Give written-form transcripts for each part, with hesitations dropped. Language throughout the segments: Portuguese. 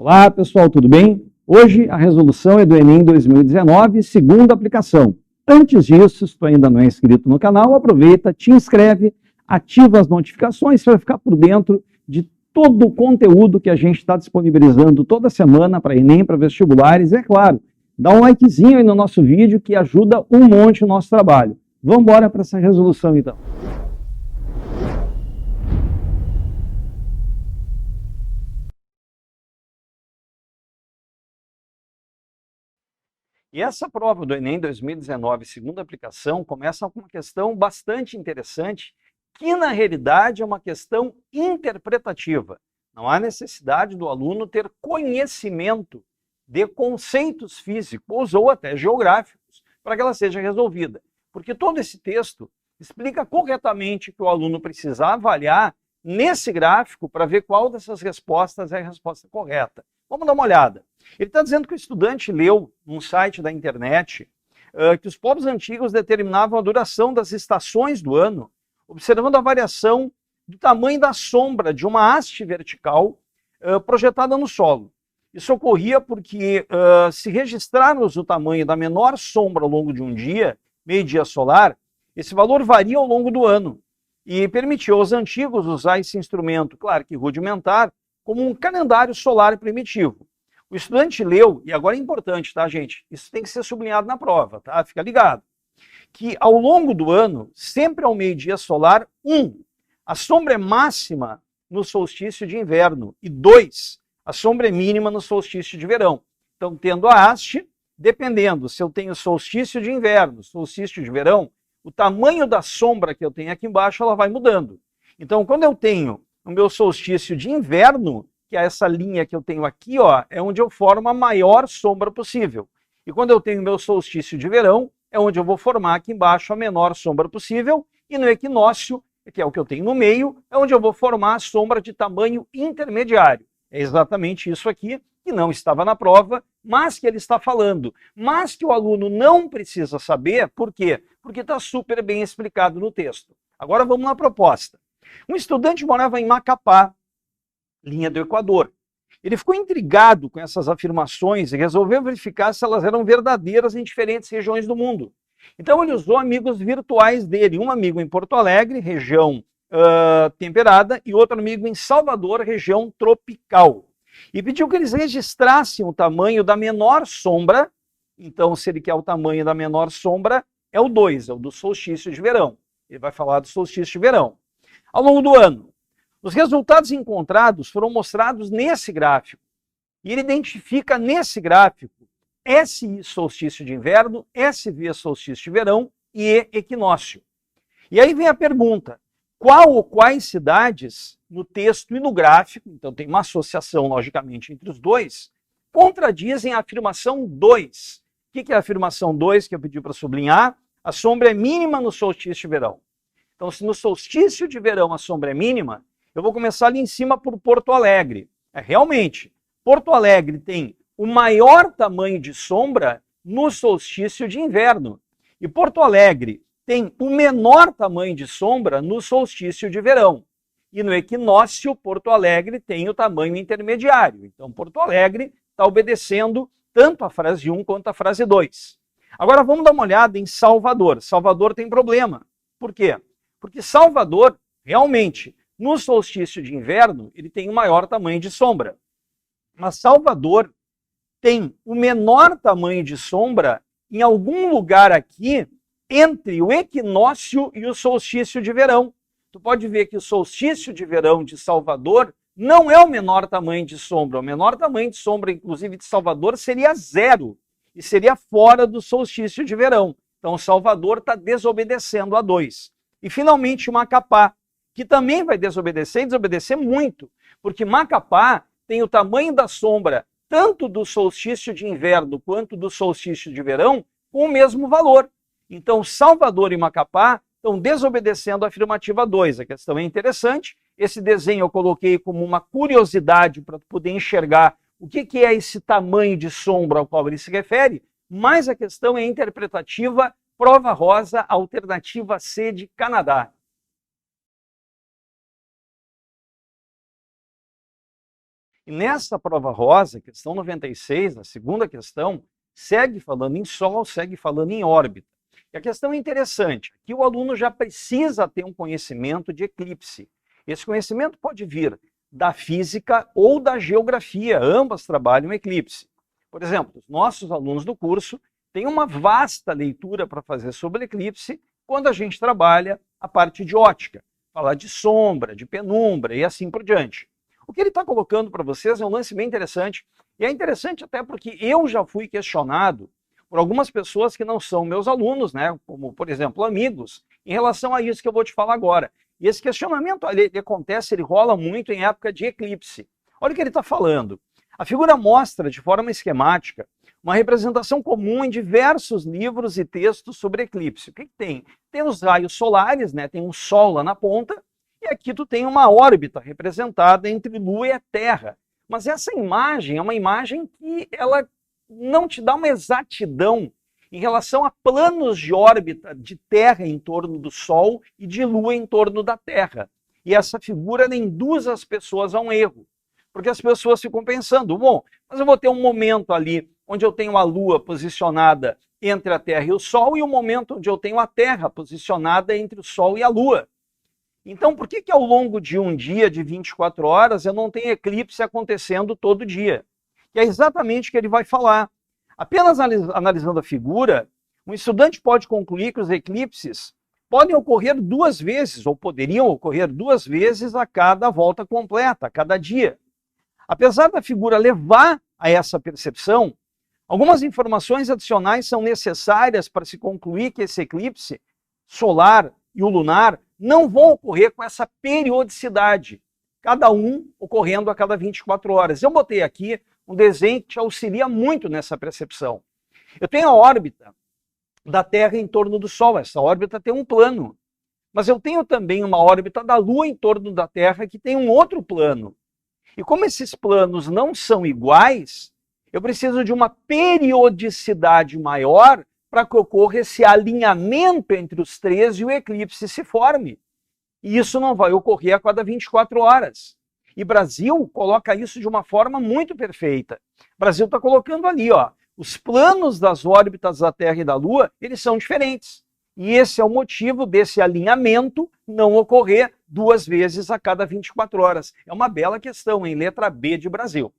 Olá pessoal, tudo bem? Hoje a resolução é do Enem 2019, segunda aplicação. Antes disso, se tu ainda não é inscrito no canal, aproveita, te inscreve, ativa as notificações para ficar por dentro de todo o conteúdo que a gente está disponibilizando toda semana para Enem, para vestibulares. E é claro, dá um likezinho aí no nosso vídeo que ajuda um monte o nosso trabalho. Vamos embora para essa resolução então. E essa prova do Enem 2019, segunda aplicação, começa com uma questão bastante interessante, que na realidade é uma questão interpretativa. Não há necessidade do aluno ter conhecimento de conceitos físicos ou até geográficos para que ela seja resolvida. Porque todo esse texto explica corretamente que o aluno precisa avaliar nesse gráfico para ver qual dessas respostas é a resposta correta. Vamos dar uma olhada. Ele está dizendo que o estudante leu num site da internet que os povos antigos determinavam a duração das estações do ano, observando a variação do tamanho da sombra de uma haste vertical projetada no solo. Isso ocorria porque, se registrarmos o tamanho da menor sombra ao longo de um dia, meio-dia solar, esse valor varia ao longo do ano e permitiu aos antigos usar esse instrumento, claro que rudimentar, como um calendário solar primitivo. O estudante leu, e agora é importante, tá, gente? Isso tem que ser sublinhado na prova, tá? Fica ligado. Que ao longo do ano, sempre ao meio-dia solar, 1, a sombra é máxima no solstício de inverno, e 2, a sombra é mínima no solstício de verão. Então, tendo a haste, dependendo se eu tenho solstício de inverno, solstício de verão, o tamanho da sombra que eu tenho aqui embaixo, ela vai mudando. Então, quando eu tenho o meu solstício de inverno, que é essa linha que eu tenho aqui, ó, é onde eu formo a maior sombra possível. E quando eu tenho o meu solstício de verão, é onde eu vou formar aqui embaixo a menor sombra possível, e no equinócio, que é o que eu tenho no meio, é onde eu vou formar a sombra de tamanho intermediário. É exatamente isso aqui, que não estava na prova, mas que ele está falando. Mas que o aluno não precisa saber, por quê? Porque está super bem explicado no texto. Agora vamos na proposta. Um estudante morava em Macapá, linha do Equador. Ele ficou intrigado com essas afirmações e resolveu verificar se elas eram verdadeiras em diferentes regiões do mundo. Então ele usou amigos virtuais dele, um amigo em Porto Alegre, região temperada, e outro amigo em Salvador, região tropical. E pediu que eles registrassem o tamanho da menor sombra. Então, se ele quer o tamanho da menor sombra, é o 2, é o do solstício de verão. Ele vai falar do solstício de verão. Ao longo do ano, os resultados encontrados foram mostrados nesse gráfico. E ele identifica nesse gráfico SI solstício de inverno, SV solstício de verão e E equinócio. E aí vem a pergunta, qual ou quais cidades no texto e no gráfico, então tem uma associação logicamente entre os dois, contradizem a afirmação 2. O que é a afirmação 2 que eu pedi para sublinhar? A sombra é mínima no solstício de verão. Então, se no solstício de verão a sombra é mínima, eu vou começar ali em cima por Porto Alegre. Realmente, Porto Alegre tem o maior tamanho de sombra no solstício de inverno. E Porto Alegre tem o menor tamanho de sombra no solstício de verão. E no equinócio, Porto Alegre tem o tamanho intermediário. Então, Porto Alegre está obedecendo tanto a frase 1 quanto a frase 2. Agora, vamos dar uma olhada em Salvador. Salvador tem problema. Por quê? Porque Salvador, realmente, no solstício de inverno, ele tem o maior tamanho de sombra. Mas Salvador tem o menor tamanho de sombra em algum lugar aqui entre o equinócio e o solstício de verão. Tu pode ver que o solstício de verão de Salvador não é o menor tamanho de sombra. O menor tamanho de sombra, inclusive, de Salvador seria 0 e seria fora do solstício de verão. Então, Salvador está desobedecendo a 2. E, finalmente, Macapá, que também vai desobedecer e desobedecer muito, porque Macapá tem o tamanho da sombra tanto do solstício de inverno quanto do solstício de verão com o mesmo valor. Então, Salvador e Macapá estão desobedecendo a afirmativa 2. A questão é interessante. Esse desenho eu coloquei como uma curiosidade para poder enxergar o que é esse tamanho de sombra ao qual ele se refere, mas a questão é interpretativa. Prova rosa, alternativa C de Canadá. nessa prova rosa, questão 96, a segunda questão, segue falando em Sol, segue falando em órbita. E a questão é interessante, aqui o aluno já precisa ter um conhecimento de eclipse. Esse conhecimento pode vir da física ou da geografia, ambas trabalham eclipse. Por exemplo, os nossos alunos do curso têm uma vasta leitura para fazer sobre eclipse quando a gente trabalha a parte de ótica, falar de sombra, de penumbra e assim por diante. O que ele está colocando para vocês é um lance bem interessante, e é interessante até porque eu já fui questionado por algumas pessoas que não são meus alunos, né, como, por exemplo, amigos, em relação a isso que eu vou te falar agora. E esse questionamento ele acontece, ele rola muito em época de eclipse. Olha o que ele está falando. A figura mostra, de forma esquemática, uma representação comum em diversos livros e textos sobre eclipse. O que tem? Tem os raios solares, né? Tem um Sol lá na ponta, e aqui tu tem uma órbita representada entre Lua e a Terra. Mas essa imagem é uma imagem que ela não te dá uma exatidão em relação a planos de órbita de Terra em torno do Sol e de Lua em torno da Terra. E essa figura induz as pessoas a um erro. Porque as pessoas ficam pensando, bom, mas eu vou ter um momento ali onde eu tenho a Lua posicionada entre a Terra e o Sol e um momento onde eu tenho a Terra posicionada entre o Sol e a Lua. Então, por que ao longo de um dia de 24 horas eu não tenho eclipse acontecendo todo dia? E é exatamente o que ele vai falar. Apenas analisando a figura, um estudante pode concluir que os eclipses podem ocorrer 2 vezes, ou poderiam ocorrer 2 vezes a cada volta completa, a cada dia. Apesar da figura levar a essa percepção, algumas informações adicionais são necessárias para se concluir que esse eclipse solar e o lunar não vão ocorrer com essa periodicidade, cada um ocorrendo a cada 24 horas. Eu botei aqui um desenho que te auxilia muito nessa percepção. Eu tenho a órbita da Terra em torno do Sol, essa órbita tem um plano, mas eu tenho também uma órbita da Lua em torno da Terra que tem um outro plano. E como esses planos não são iguais, eu preciso de uma periodicidade maior para que ocorra esse alinhamento entre os três e o eclipse se forme. E isso não vai ocorrer a cada 24 horas. E Brasil coloca isso de uma forma muito perfeita. Brasil está colocando ali, ó, os planos das órbitas da Terra e da Lua, eles são diferentes. E esse é o motivo desse alinhamento não ocorrer 2 vezes a cada 24 horas. É uma bela questão, em letra B de Brasil.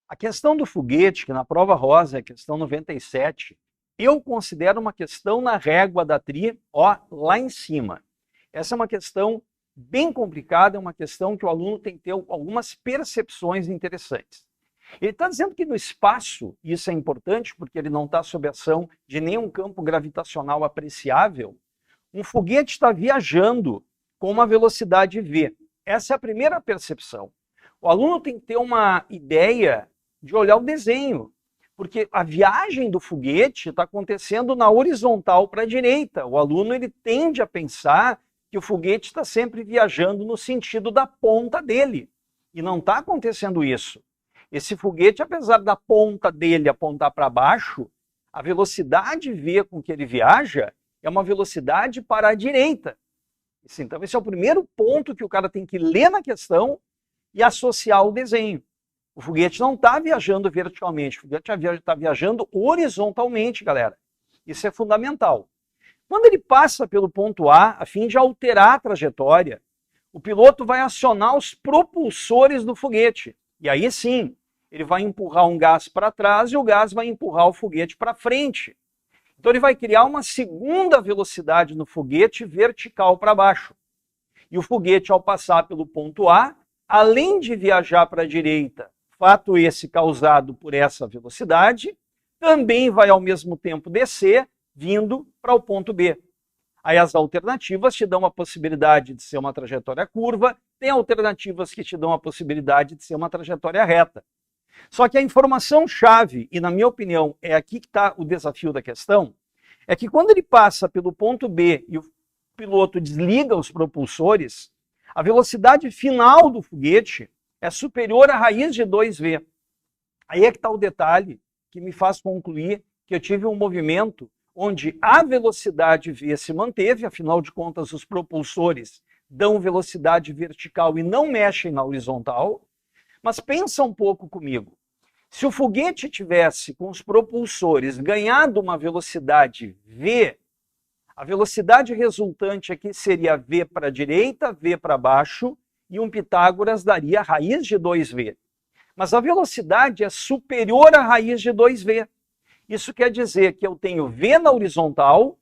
A questão do foguete, que na prova rosa é a questão 97, eu considero uma questão na régua da tri, ó, lá em cima. Essa é uma questão bem complicada, é uma questão que o aluno tem que ter algumas percepções interessantes. Ele está dizendo que no espaço, e isso é importante porque ele não está sob ação de nenhum campo gravitacional apreciável, um foguete está viajando com uma velocidade v. Essa é a primeira percepção. O aluno tem que ter uma ideia de olhar o desenho, porque a viagem do foguete está acontecendo na horizontal para a direita. O aluno ele tende a pensar que o foguete está sempre viajando no sentido da ponta dele, e não está acontecendo isso. Esse foguete, apesar da ponta dele apontar para baixo, a velocidade v com que ele viaja é uma velocidade para a direita. Então esse é o primeiro ponto que o cara tem que ler na questão e associar ao desenho. O foguete não está viajando verticalmente, o foguete está viajando horizontalmente, galera. Isso é fundamental. Quando ele passa pelo ponto A, a fim de alterar a trajetória, o piloto vai acionar os propulsores do foguete. E aí sim, ele vai empurrar um gás para trás e o gás vai empurrar o foguete para frente. Então ele vai criar uma segunda velocidade no foguete vertical para baixo. E o foguete, ao passar pelo ponto A, além de viajar para a direita, fato esse causado por essa velocidade, também vai ao mesmo tempo descer, vindo para o ponto B. Aí as alternativas te dão a possibilidade de ser uma trajetória curva, tem alternativas que te dão a possibilidade de ser uma trajetória reta. Só que a informação-chave, e na minha opinião é aqui que está o desafio da questão, é que quando ele passa pelo ponto B e o piloto desliga os propulsores, a velocidade final do foguete é superior à raiz de 2v. Aí é que está o detalhe que me faz concluir que eu tive um movimento onde a velocidade v se manteve, afinal de contas os propulsores dão velocidade vertical e não mexem na horizontal. Mas pensa um pouco comigo. Se o foguete tivesse, com os propulsores, ganhado uma velocidade v, a velocidade resultante aqui seria v para a direita, v para baixo, e um Pitágoras daria a raiz de 2v. Mas a velocidade é superior à raiz de 2v. Isso quer dizer que eu tenho v na horizontal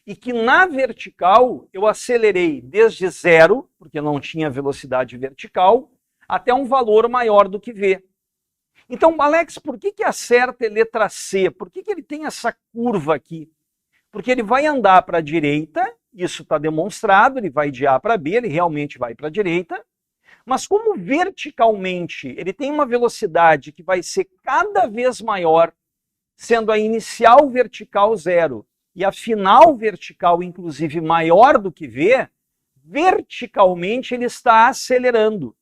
e que na vertical eu acelerei desde zero, porque não tinha velocidade vertical, até um valor maior do que v. Então, Alex, por que a certa é letra C? Por que ele tem essa curva aqui? Porque ele vai andar para a direita, isso está demonstrado, ele vai de A para B, ele realmente vai para a direita, mas como verticalmente ele tem uma velocidade que vai ser cada vez maior, sendo a inicial vertical zero e a final vertical, inclusive, maior do que V, verticalmente ele está acelerando.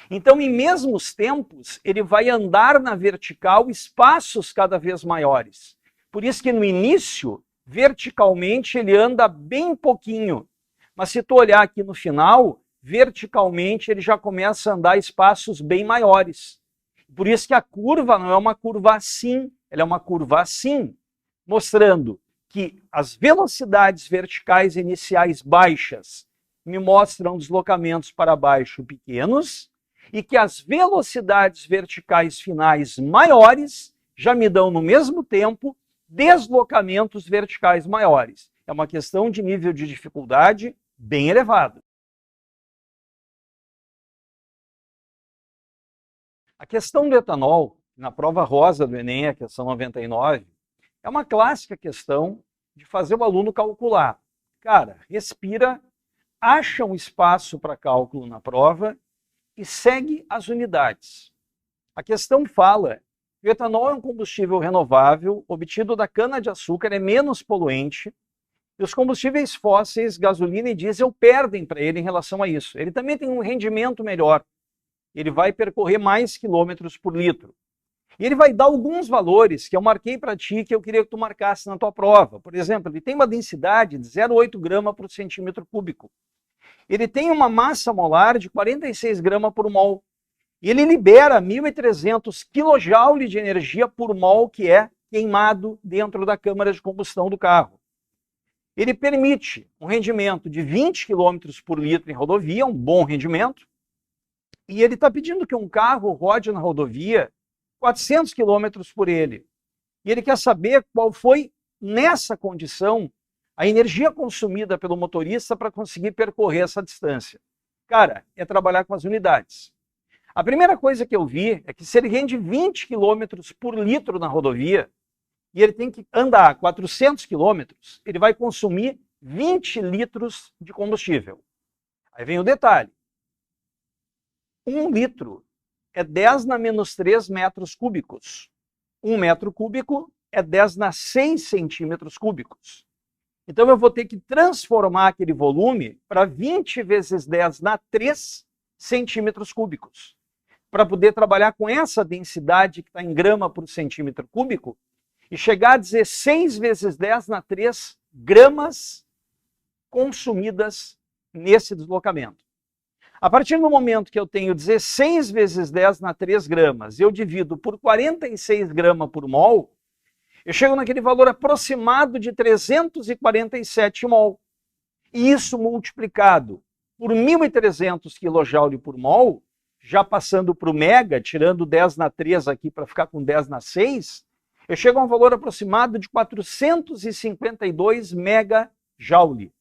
Então, em mesmos tempos, ele vai andar na vertical espaços cada vez maiores. Por isso que no início, verticalmente, ele anda bem pouquinho. Mas se tu olhar aqui no final, verticalmente, ele já começa a andar espaços bem maiores. Por isso que a curva não é uma curva assim, ela é uma curva assim, mostrando que as velocidades verticais iniciais baixas me mostram deslocamentos para baixo pequenos, e que as velocidades verticais finais maiores já me dão, no mesmo tempo, deslocamentos verticais maiores. É uma questão de nível de dificuldade bem elevado. A questão do etanol, na prova rosa do Enem, a questão 99, é uma clássica questão de fazer o aluno calcular. Cara, respira, acha um espaço para cálculo na prova e segue as unidades. A questão fala que o etanol é um combustível renovável, obtido da cana-de-açúcar, é menos poluente, e os combustíveis fósseis, gasolina e diesel, perdem para ele em relação a isso. Ele também tem um rendimento melhor, ele vai percorrer mais quilômetros por litro. E ele vai dar alguns valores que eu marquei para ti, que eu queria que tu marcasse na tua prova. Por exemplo, ele tem uma densidade de 0,8 grama por centímetro cúbico. Ele tem uma massa molar de 46 gramas por mol. E ele libera 1.300 kJ de energia por mol que é queimado dentro da câmara de combustão do carro. Ele permite um rendimento de 20 km por litro em rodovia, um bom rendimento. E ele está pedindo que um carro rode na rodovia 400 km por ele. E ele quer saber qual foi, nessa condição, a energia consumida pelo motorista para conseguir percorrer essa distância. Cara, é trabalhar com as unidades. A primeira coisa que eu vi é que se ele rende 20 km por litro na rodovia e ele tem que andar 400 km, ele vai consumir 20 litros de combustível. Aí vem o detalhe. 1 litro é 10 na menos 3 metros cúbicos. 1 metro cúbico é 10 na 6 centímetros cúbicos. Então eu vou ter que transformar aquele volume para 20 vezes 10 na 3 centímetros cúbicos. Para poder trabalhar com essa densidade que está em grama por centímetro cúbico e chegar a 16 vezes 10 na 3 gramas consumidas nesse deslocamento. A partir do momento que eu tenho 16 vezes 10 na 3 gramas, eu divido por 46 gramas por mol, eu chego naquele valor aproximado de 347 mol. E isso multiplicado por 1.300 kJ por mol, já passando para o mega, tirando 10 na 3 aqui para ficar com 10 na 6, eu chego a um valor aproximado de 452 megajoule.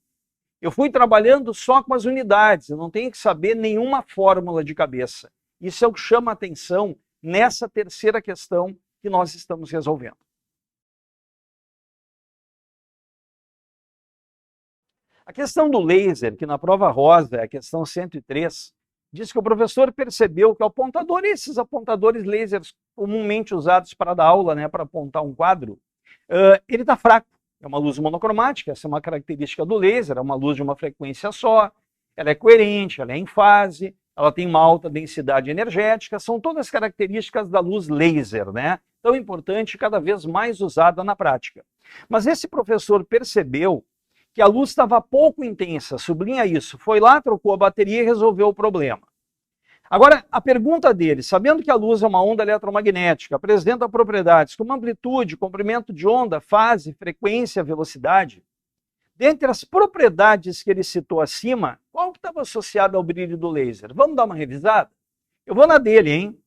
Eu fui trabalhando só com as unidades, eu não tenho que saber nenhuma fórmula de cabeça. Isso é o que chama a atenção nessa terceira questão que nós estamos resolvendo. A questão do laser, que na prova rosa é a questão 103, diz que o professor percebeu que o apontador, esses apontadores lasers comumente usados para dar aula, né, para apontar um quadro, ele está fraco. É uma luz monocromática, essa é uma característica do laser, é uma luz de uma frequência só, ela é coerente, ela é em fase, ela tem uma alta densidade energética, são todas características da luz laser, né? Tão importante, cada vez mais usada na prática. Mas esse professor percebeu que a luz estava pouco intensa, sublinha isso, foi lá, trocou a bateria e resolveu o problema. Agora, a pergunta dele, sabendo que a luz é uma onda eletromagnética, apresenta propriedades como amplitude, comprimento de onda, fase, frequência, velocidade, dentre as propriedades que ele citou acima, qual que estava associada ao brilho do laser? Vamos dar uma revisada? Eu vou na dele, hein?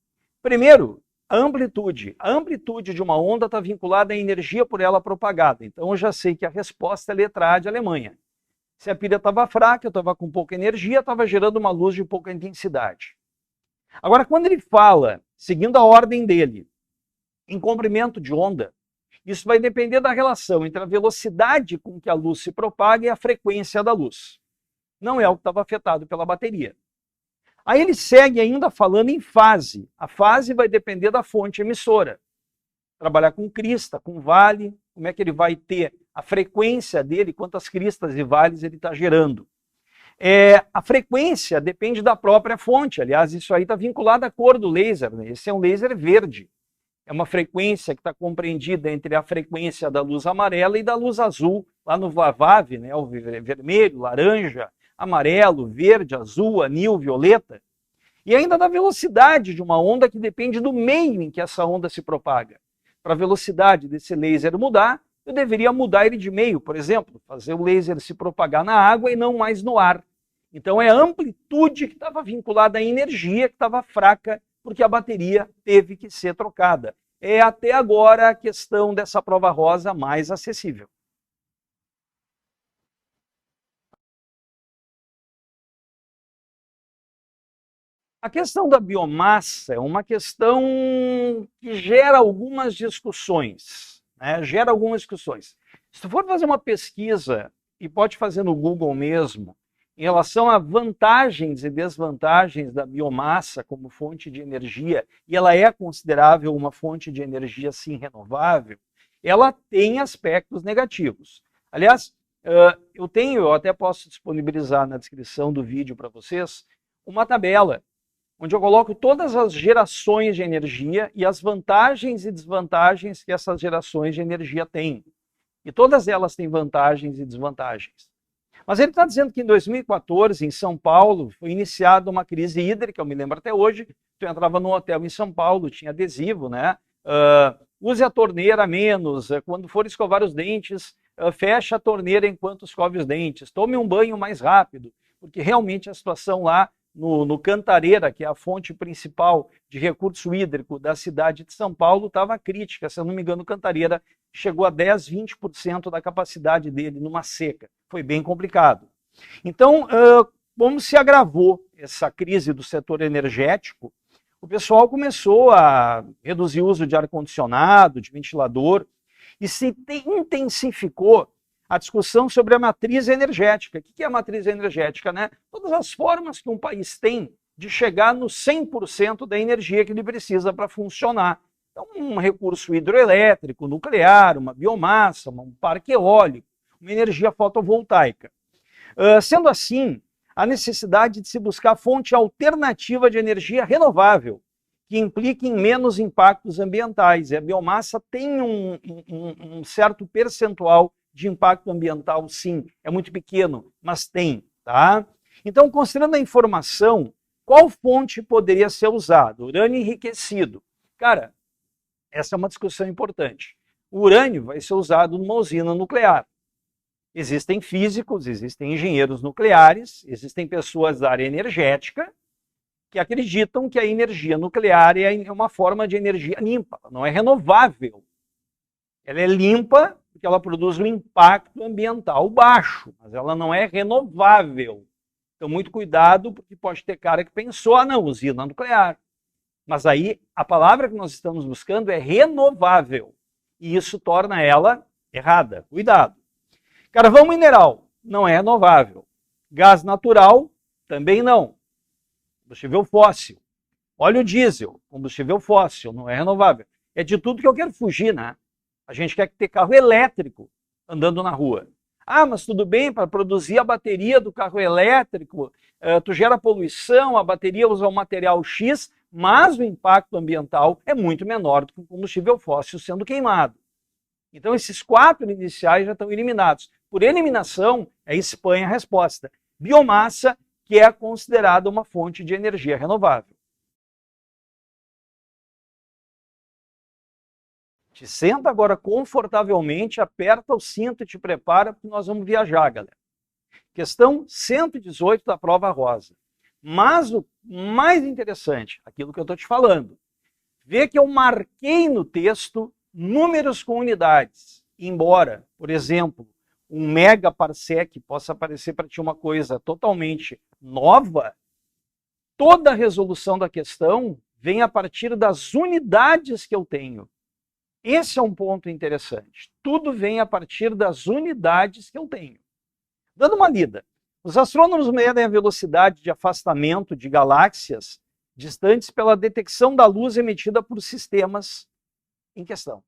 Primeiro, a amplitude. A amplitude de uma onda está vinculada à energia por ela propagada. Então eu já sei que a resposta é letra A de Alemanha. Se a pilha estava fraca, eu estava com pouca energia, estava gerando uma luz de pouca intensidade. Agora, quando ele fala, seguindo a ordem dele, em comprimento de onda, isso vai depender da relação entre a velocidade com que a luz se propaga e a frequência da luz. Não é o que estava afetado pela bateria. Aí ele segue ainda falando em fase. A fase vai depender da fonte emissora. Trabalhar com crista, com vale, como é que ele vai ter a frequência dele, quantas cristas e vales ele está gerando. A frequência depende da própria fonte. Aliás, isso aí está vinculado à cor do laser, né? Esse é um laser verde. É uma frequência que está compreendida entre a frequência da luz amarela e da luz azul, lá no VAVAV, né? O vermelho, laranja, amarelo, verde, azul, anil, violeta. E ainda da velocidade de uma onda que depende do meio em que essa onda se propaga. Para a velocidade desse laser mudar, eu deveria mudar ele de meio, por exemplo, fazer o laser se propagar na água e não mais no ar. Então é a amplitude que estava vinculada à energia que estava fraca, porque a bateria teve que ser trocada. É até agora a questão dessa prova rosa mais acessível. A questão da biomassa é uma questão que gera algumas discussões, né? Gera algumas discussões. Se tu for fazer uma pesquisa, e pode fazer no Google mesmo, em relação a vantagens e desvantagens da biomassa como fonte de energia, e ela é considerável uma fonte de energia, sim, renovável, ela tem aspectos negativos. Aliás, eu até posso disponibilizar na descrição do vídeo para vocês, uma tabela onde eu coloco todas as gerações de energia e as vantagens e desvantagens que essas gerações de energia têm. E todas elas têm vantagens e desvantagens. Mas ele está dizendo que em 2014, em São Paulo, foi iniciada uma crise hídrica, eu me lembro até hoje, tu entrava num hotel em São Paulo, tinha adesivo, né? Use a torneira menos, quando for escovar os dentes, feche a torneira enquanto escove os dentes, tome um banho mais rápido, porque realmente a situação lá no Cantareira, que é a fonte principal de recurso hídrico da cidade de São Paulo, estava crítica. Se eu não me engano, o Cantareira chegou a 10, 20% da capacidade dele numa seca. Foi bem complicado. Então, como se agravou essa crise do setor energético, o pessoal começou a reduzir o uso de ar-condicionado, de ventilador, e se intensificou a discussão sobre a matriz energética. O que é a matriz energética, né? Todas as formas que um país tem de chegar no 100% da energia que ele precisa para funcionar. Então, um recurso hidroelétrico, nuclear, uma biomassa, um parque eólico, uma energia fotovoltaica. Sendo assim, a necessidade de se buscar fonte alternativa de energia renovável, que implique em menos impactos ambientais. E a biomassa tem um certo percentual de impacto ambiental, sim, é muito pequeno, mas tem, tá? Então, considerando a informação, qual fonte poderia ser usada? Urânio enriquecido. Cara, essa é uma discussão importante. O urânio vai ser usado numa usina nuclear. Existem físicos, existem engenheiros nucleares, existem pessoas da área energética que acreditam que a energia nuclear é uma forma de energia limpa, não é renovável. Ela é limpa porque ela produz um impacto ambiental baixo, mas ela não é renovável. Então, muito cuidado, porque pode ter cara que pensou, não, usina nuclear. Mas aí, a palavra que nós estamos buscando é renovável. E isso torna ela errada. Cuidado. Carvão mineral não é renovável. Gás natural também não. Combustível fóssil. Óleo diesel, combustível fóssil, não é renovável. É de tudo que eu quero fugir, né? A gente quer ter carro elétrico andando na rua. Ah, mas tudo bem, para produzir a bateria do carro elétrico, tu gera poluição, a bateria usa um material X, mas o impacto ambiental é muito menor do que o combustível fóssil sendo queimado. Então, esses 4 iniciais já estão eliminados. Por eliminação, é Espanha a resposta. Biomassa, que é considerada uma fonte de energia renovável. Te senta agora confortavelmente, aperta o cinto e te prepara, porque nós vamos viajar, galera. Questão 118 da prova rosa. Mas o mais interessante, aquilo que eu estou te falando, vê que eu marquei no texto números com unidades. Embora, por exemplo, um megaparsec possa parecer para ti uma coisa totalmente nova, toda a resolução da questão vem a partir das unidades que eu tenho. Esse é um ponto interessante. Tudo vem a partir das unidades que eu tenho. Dando uma lida, os astrônomos medem a velocidade de afastamento de galáxias distantes pela detecção da luz emitida por sistemas em questão.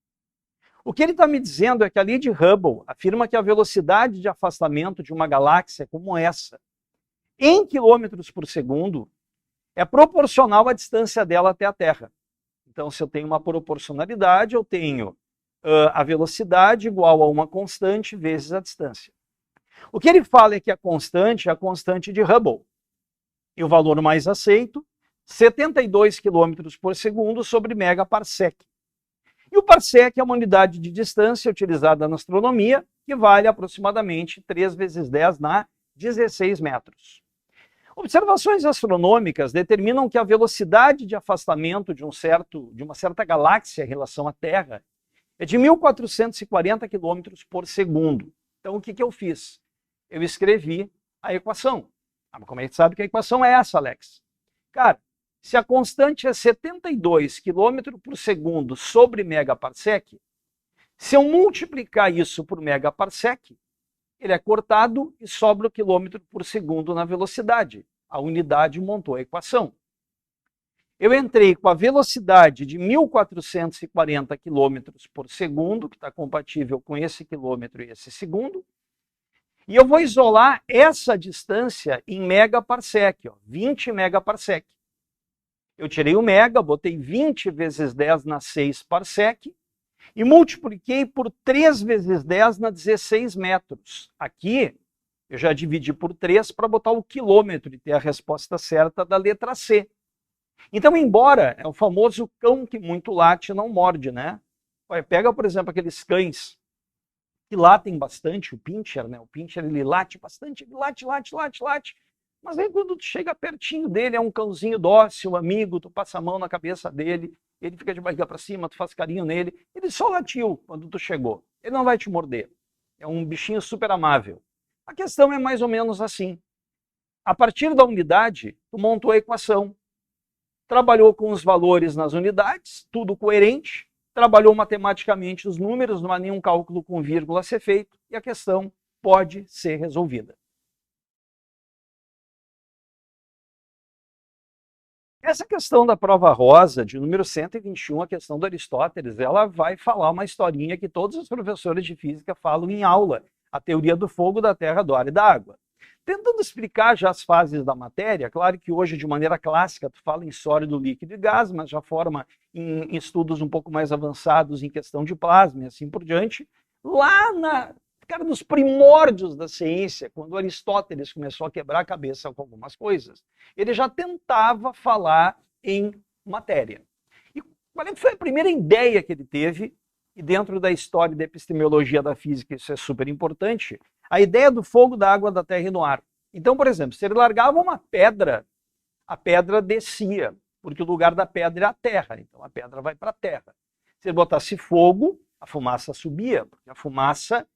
O que ele está me dizendo é que a lei de Hubble afirma que a velocidade de afastamento de uma galáxia como essa, em quilômetros por segundo, é proporcional à distância dela até a Terra. Então, se eu tenho uma proporcionalidade, eu tenho a velocidade igual a uma constante vezes a distância. O que ele fala é que a constante é a constante de Hubble. E o valor mais aceito, 72 km por segundo sobre megaparsec. E o parsec é uma unidade de distância utilizada na astronomia, que vale aproximadamente 3 vezes 10 na 16 metros. Observações astronômicas determinam que a velocidade de afastamento de uma certa galáxia em relação à Terra é de 1.440 km por segundo. Então, o que eu fiz? Eu escrevi a equação. Mas como é que sabe que a equação é essa, Alex? Cara, se a constante é 72 km por segundo sobre megaparsec, se eu multiplicar isso por megaparsec, ele é cortado e sobra o quilômetro por segundo na velocidade. A unidade montou a equação. Eu entrei com a velocidade de 1.440 km por segundo, que está compatível com esse quilômetro e esse segundo, e eu vou isolar essa distância em megaparsec, 20 megaparsec. Eu tirei o mega, botei 20 vezes 10 na 6 parsec, e multipliquei por 3 vezes 10 na 16 metros. Aqui, eu já dividi por 3 para botar o quilômetro e ter a resposta certa da letra C. Então, embora é o famoso cão que muito late não morde, né? Pega, por exemplo, aqueles cães que latem bastante, o pincher, né? O pincher, ele late bastante, ele late. Mas aí quando tu chega pertinho dele, é um cãozinho dócil, amigo, tu passa a mão na cabeça dele, ele fica de barriga para cima, tu faz carinho nele, ele só latiu quando tu chegou. Ele não vai te morder. É um bichinho super amável. A questão é mais ou menos assim. A partir da unidade, tu montou a equação, trabalhou com os valores nas unidades, tudo coerente, trabalhou matematicamente os números, não há nenhum cálculo com vírgula a ser feito, e a questão pode ser resolvida. Essa questão da prova rosa, de número 121, a questão do Aristóteles, ela vai falar uma historinha que todos os professores de física falam em aula, a teoria do fogo, da terra, do ar e da água. Tentando explicar já as fases da matéria, claro que hoje, de maneira clássica, tu fala em sólido, líquido e gás, mas já forma em estudos um pouco mais avançados em questão de plasma e assim por diante. Lá nos primórdios da ciência, quando Aristóteles começou a quebrar a cabeça com algumas coisas, ele já tentava falar em matéria. E qual foi a primeira ideia que ele teve? E dentro da história da epistemologia da física isso é super importante, a ideia do fogo, da água, da terra e no ar. Então, por exemplo, se ele largava uma pedra, a pedra descia, porque o lugar da pedra é a terra, então a pedra vai para a terra. Se ele botasse fogo, a fumaça subia, porque a fumaça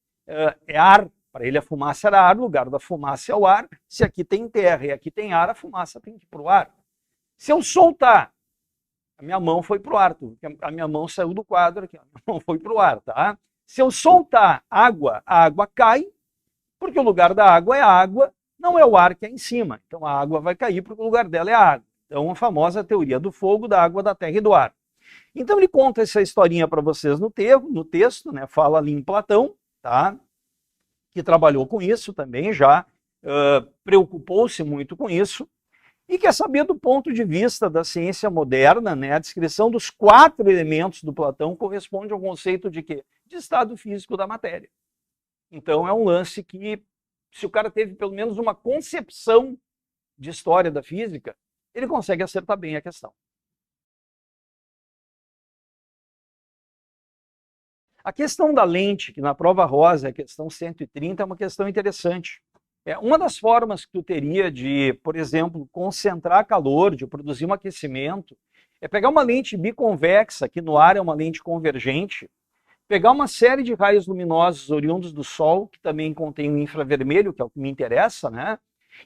é ar, para ele a fumaça era ar, o lugar da fumaça é o ar, se aqui tem terra e aqui tem ar, a fumaça tem que ir para o ar. Se eu soltar, a minha mão foi para o ar, a minha mão saiu do quadro aqui, a minha mão foi para o ar, tá? Se eu soltar água, a água cai, porque o lugar da água é a água, não é o ar que é em cima. Então a água vai cair porque o lugar dela é a água. Então a famosa teoria do fogo, da água, da terra e do ar. Então ele conta essa historinha para vocês no texto, né? Fala ali em Platão, tá? Que trabalhou com isso também, já preocupou-se muito com isso, e quer saber do ponto de vista da ciência moderna, né? A descrição dos 4 elementos do Platão corresponde ao conceito de quê? De estado físico da matéria. Então é um lance que, se o cara teve pelo menos uma concepção de história da física, ele consegue acertar bem a questão. A questão da lente, que na prova rosa é a questão 130, é uma questão interessante. Uma das formas que tu teria de, por exemplo, concentrar calor, de produzir um aquecimento, é pegar uma lente biconvexa, que no ar é uma lente convergente, pegar uma série de raios luminosos oriundos do Sol, que também contém o infravermelho, que é o que me interessa, né?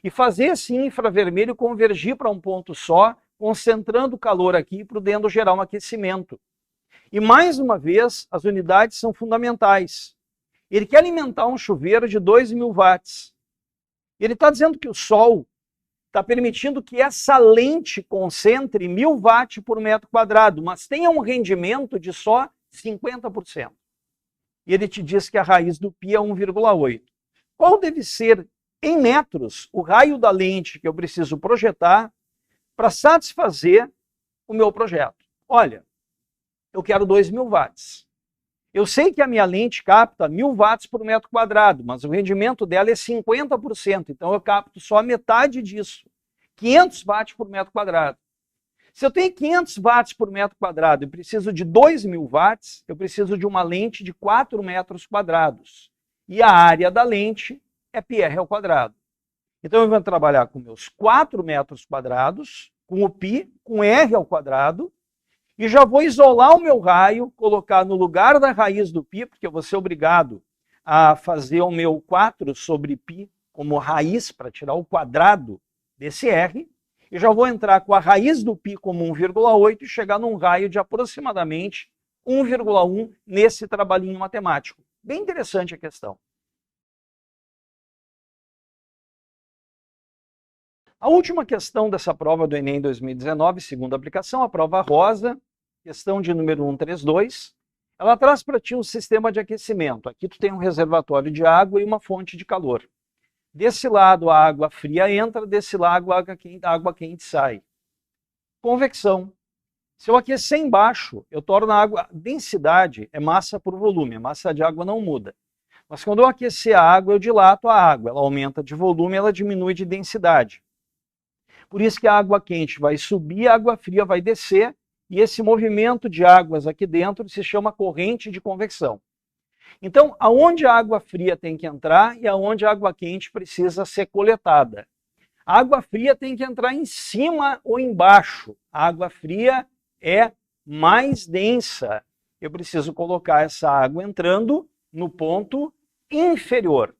E fazer esse infravermelho convergir para um ponto só, concentrando o calor aqui, podendo gerar um aquecimento. E mais uma vez, as unidades são fundamentais. Ele quer alimentar um chuveiro de 2.000 watts. Ele está dizendo que o Sol está permitindo que essa lente concentre 1.000 watts por metro quadrado, mas tenha um rendimento de só 50%. E ele te diz que a raiz do π é 1,8. Qual deve ser, em metros, o raio da lente que eu preciso projetar para satisfazer o meu projeto? Olha, eu quero 2.000 watts. Eu sei que a minha lente capta 1.000 watts por metro quadrado, mas o rendimento dela é 50%, então eu capto só a metade disso, 500 watts por metro quadrado. Se eu tenho 500 watts por metro quadrado e preciso de 2.000 watts, eu preciso de uma lente de 4 metros quadrados. E a área da lente é πr ao quadrado. Então eu vou trabalhar com meus 4 metros quadrados, com o π, com r ao quadrado, e já vou isolar o meu raio, colocar no lugar da raiz do π, porque eu vou ser obrigado a fazer o meu 4 sobre π como raiz para tirar o quadrado desse r, e já vou entrar com a raiz do π como 1,8 e chegar num raio de aproximadamente 1,1 nesse trabalhinho matemático. Bem interessante a questão. A última questão dessa prova do Enem 2019, segunda aplicação, a prova rosa, questão de número 132, ela traz para ti um sistema de aquecimento. Aqui tu tem um reservatório de água e uma fonte de calor. Desse lado a água fria entra, desse lado a água quente sai. Convecção. Se eu aquecer embaixo, eu torno a água, densidade é massa por volume, a massa de água não muda. Mas quando eu aquecer a água, eu dilato a água, ela aumenta de volume, ela diminui de densidade. Por isso que a água quente vai subir, a água fria vai descer, e esse movimento de águas aqui dentro se chama corrente de convecção. Então, aonde a água fria tem que entrar e aonde a água quente precisa ser coletada. A água fria tem que entrar em cima ou embaixo. A água fria é mais densa. Eu preciso colocar essa água entrando no ponto inferior.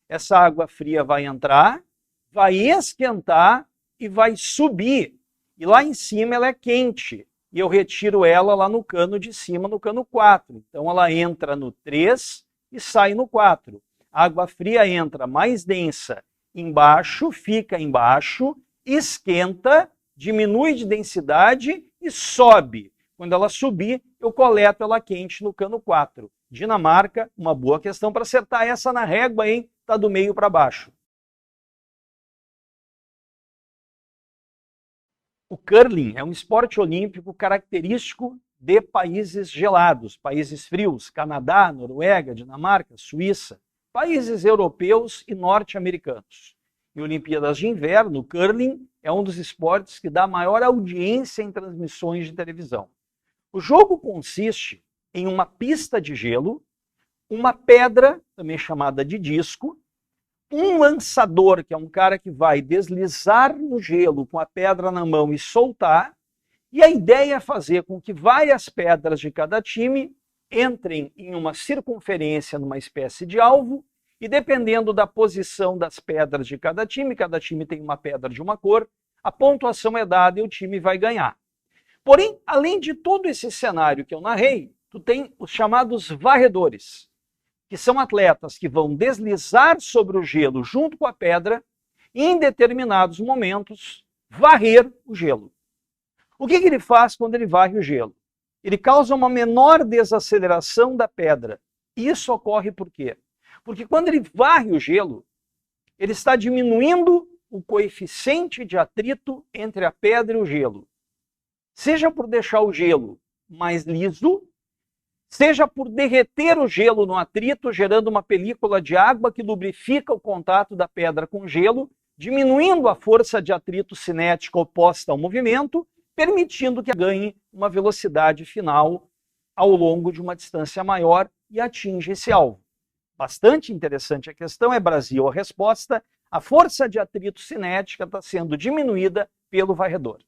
Essa água fria vai entrar, vai esquentar e vai subir. E lá em cima ela é quente. E eu retiro ela lá no cano de cima, no cano 4. Então ela entra no 3 e sai no 4. A água fria entra mais densa embaixo, fica embaixo, esquenta, diminui de densidade e sobe. Quando ela subir, eu coleto ela quente no cano 4. Dinamarca, uma boa questão para acertar essa na régua, hein? Tá do meio para baixo. O curling é um esporte olímpico característico de países gelados, países frios, Canadá, Noruega, Dinamarca, Suíça, países europeus e norte-americanos. Em Olimpíadas de Inverno, o curling é um dos esportes que dá maior audiência em transmissões de televisão. O jogo consiste em uma pista de gelo, uma pedra, também chamada de disco, um lançador, que é um cara que vai deslizar no gelo com a pedra na mão e soltar, e a ideia é fazer com que várias pedras de cada time entrem em uma circunferência, numa espécie de alvo, e dependendo da posição das pedras de cada time tem uma pedra de uma cor, a pontuação é dada e o time vai ganhar. Porém, além de todo esse cenário que eu narrei, tu tem os chamados varredores, que são atletas que vão deslizar sobre o gelo junto com a pedra e, em determinados momentos, varrer o gelo. O que ele faz quando ele varre o gelo? Ele causa uma menor desaceleração da pedra. Isso ocorre por quê? Porque quando ele varre o gelo, ele está diminuindo o coeficiente de atrito entre a pedra e o gelo. Seja por deixar o gelo mais liso, seja por derreter o gelo no atrito, gerando uma película de água que lubrifica o contato da pedra com o gelo, diminuindo a força de atrito cinética oposta ao movimento, permitindo que ganhe uma velocidade final ao longo de uma distância maior e atinja esse alvo. Bastante interessante a questão, é Brasil a resposta. A força de atrito cinética está sendo diminuída pelo varredor.